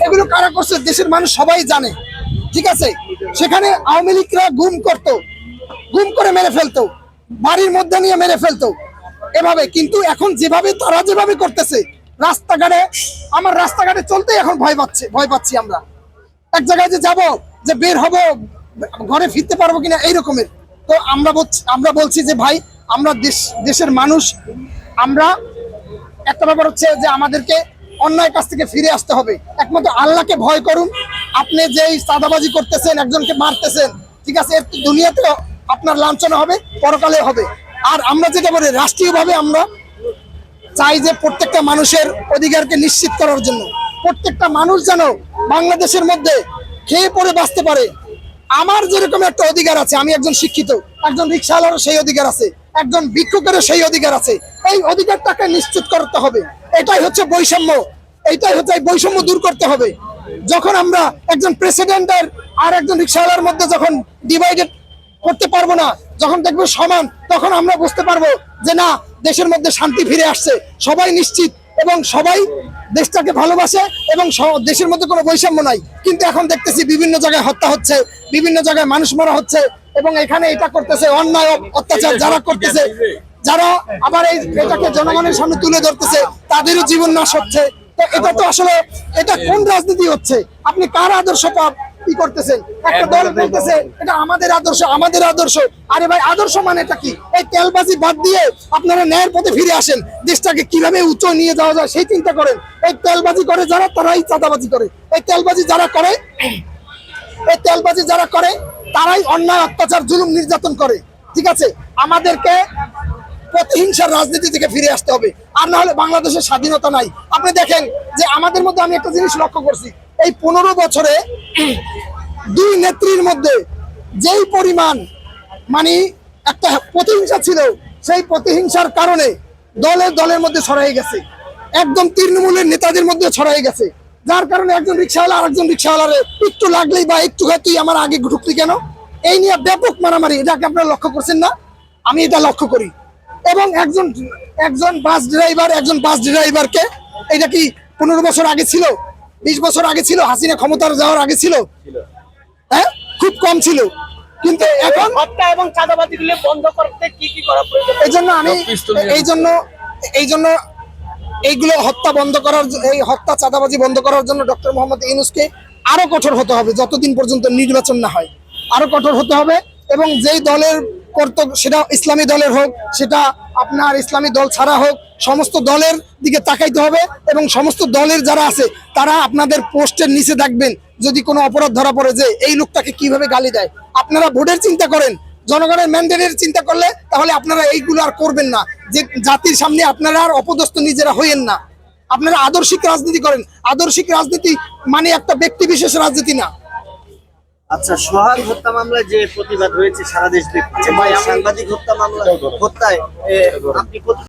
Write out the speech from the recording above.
এগুলো কারা করছে দেশের মানুষ সবাই জানে, ঠিক আছে। সেখানে আওয়ামী লীগরা গুম করতো, গুম করে মেরে ফেলতো, বাড়ির মধ্যে নিয়ে মেরে ফেলতো এভাবে। কিন্তু এখন যেভাবে তারা যেভাবে করতেছে রাস্তাঘাটে, আমার রাস্তাঘাটে চলতে এখন ভয় পাচ্ছি আমরা। এক জায়গায় যে যাব, যে বের হব, ঘরে ফিরতে পারবো কিনা এই রকমের। তো আমরা বলছি যে ভাই, আমরা দেশের মানুষ, আমরা একটা ব্যাপার হচ্ছে যে আমাদেরকে অন্যায় কাছ থেকে ফিরে আসতে হবে। একমাত্র আল্লাহকে ভয় করুন। আপনি যেই চাঁদাবাজি করতেছেন, একজনকে মারতেছেন, ঠিক আছে, দুনিয়াতে আপনার লাঞ্ছনা হবে, পরকালে হবে। আর আমরা যেটা বলি, রাষ্ট্রীয়ভাবে আমরা চাই যে প্রত্যেকটা মানুষের অধিকারকে নিশ্চিত করার জন্য প্রত্যেকটা মানুষ যেন বাংলাদেশের মধ্যে খেয়ে পড়ে বাঁচতে পারে। আমার যেরকম একটা অধিকার আছে, আমি একজন শিক্ষিত, একজন রিক্সাওয়ালারও সেই অধিকার আছে, একজন ভিক্ষুকেরও সেই অধিকার আছে। এই অধিকারটাকে নিশ্চিত করতে হবে। এটাই হচ্ছে বৈষম্য, এইটাই হচ্ছে বৈষম্য দূর করতে হবে। যখন আমরা একজন প্রেসিডেন্টের আর একজন রিক্সাওয়ালার মধ্যে যখন ডিভাইডেড করতে পারবো না, যখন দেখবো সমান, তখন আমরা বুঝতে পারবো যে না, দেশের মধ্যে শান্তি ফিরে আসছে, সবাই নিশ্চিত এবং সবাই দেশটাকে ভালোবাসে এবং দেশের মধ্যে কোনো বৈষম্য নাই। কিন্তু এখন দেখতেছি বিভিন্ন জায়গায় হত্যা হচ্ছে, বিভিন্ন জায়গায় মানুষ মারা হচ্ছে, এবং এখানে এটা করতেছে অন্যায় অত্যাচার যারা করতেছে, যারা আবার এটাকে জনগণের সামনে তুলে ধরতেছে, তাদেরও জীবন নাশ হচ্ছে। তো এটা তো আসলে এটা কোন রাজনীতি হচ্ছে? আপনি কার আদর্শ কি করতেছেন? একটা দল বলতেছে এটা আমাদের আদর্শ, আমাদের আদর্শ। আরে ভাই, আদর্শ মানে এটা কি? এই তেলবাজি বাদ দিয়ে আপনারা ন্যায়ের পথে ফিরে আসেন, দেশটাকে কিভাবে উঁচু নিয়ে যাওয়া যায় সেই চিন্তা করেন। এই তেলবাজি করে যারা, তারাই চাঁদাবাজি করে। এই তেলবাজি যারা করে, এই তেলবাজি যারা করে, তারাই অন্যায় অত্যাচার জুলুম নির্যাতন করে, ঠিক আছে। আমাদেরকে প্রতিহিংসার রাজনীতি থেকে ফিরে আসতে হবে, আর না হলে বাংলাদেশের স্বাধীনতা নাই। আপনি দেখেন যে আমাদের মধ্যে, আমি একটা জিনিস লক্ষ্য করছি, এই 15 বছরে দুই নেত্রীর মধ্যে যেই পরিমাণ মানে একটা প্রতিহিংসা ছিল, সেই প্রতিহিংসার কারণে দলের মধ্যে ছড়াই গেছে, একদম তৃণমূলের নেতাদের মধ্যে ছড়াই গেছে। যার কারণে একজন রিক্সাওয়ালা আর একজন রিক্সাওয়ালারে একটু লাগলেই বা একটু তুই আমার আগে ঢুকলি কেন, এই নিয়ে ব্যাপক মারামারি। এটাকে আপনারা লক্ষ্য করছেন না? আমি এটা লক্ষ্য করি। এবং একজন বাস ড্রাইভারকে, এটা কি 15 বছর আগে ছিল, 20 বছর আগে ছিল, হাসিনা ক্ষমতার যাওয়ার আগে ছিল? হ্যাঁ, খুব কম ছিল। কিন্তু এখন হত্যা এবং চাঁদাবাজিগুলো বন্ধ করতে কি করা প্রয়োজন? এই জন্য এইগুলো হত্যা বন্ধ করার, এই হত্যা চাঁদাবাজি বন্ধ করার জন্য ডক্টর মোহাম্মদ ইউনূসকে আরো কঠোর হতে হবে। যতদিন পর্যন্ত নির্বাচন না হয় আরো কঠোর হতে হবে। এবং যেই দলের করতো, সেটা ইসলামী দলের হোক, সেটা আপনার ইসলামী দল ছাড়া হোক, সমস্ত দলের দিকে তাকাইতে হবে। এবং সমস্ত দলের যারা আছে, তারা আপনাদের পোস্টের নিচে দেখবেন যদি কোনো অপরাধ ধরা পড়ে যে এই লোকটাকে কিভাবে গালি দেয়। আপনারা ভোটের চিন্তা করেন, জনগণের ম্যান্ডেটের চিন্তা করলে তাহলে আপনারা এইগুলো আর করবেন না। যে জাতির সামনে আপনারা আর অপদস্থ নিজেরা হইয়েন না। আপনারা আদর্শিক রাজনীতি করেন। আদর্শিক রাজনীতি মানে একটা ব্যক্তি বিশেষ রাজনীতি না। আচ্ছা, সোহাগ হত্যা মামলায় যে প্রতিবাদ রয়েছে সারা দেশ ব্যাপী, সাংবাদিক হত্যা মামলা হত্যায় আপনি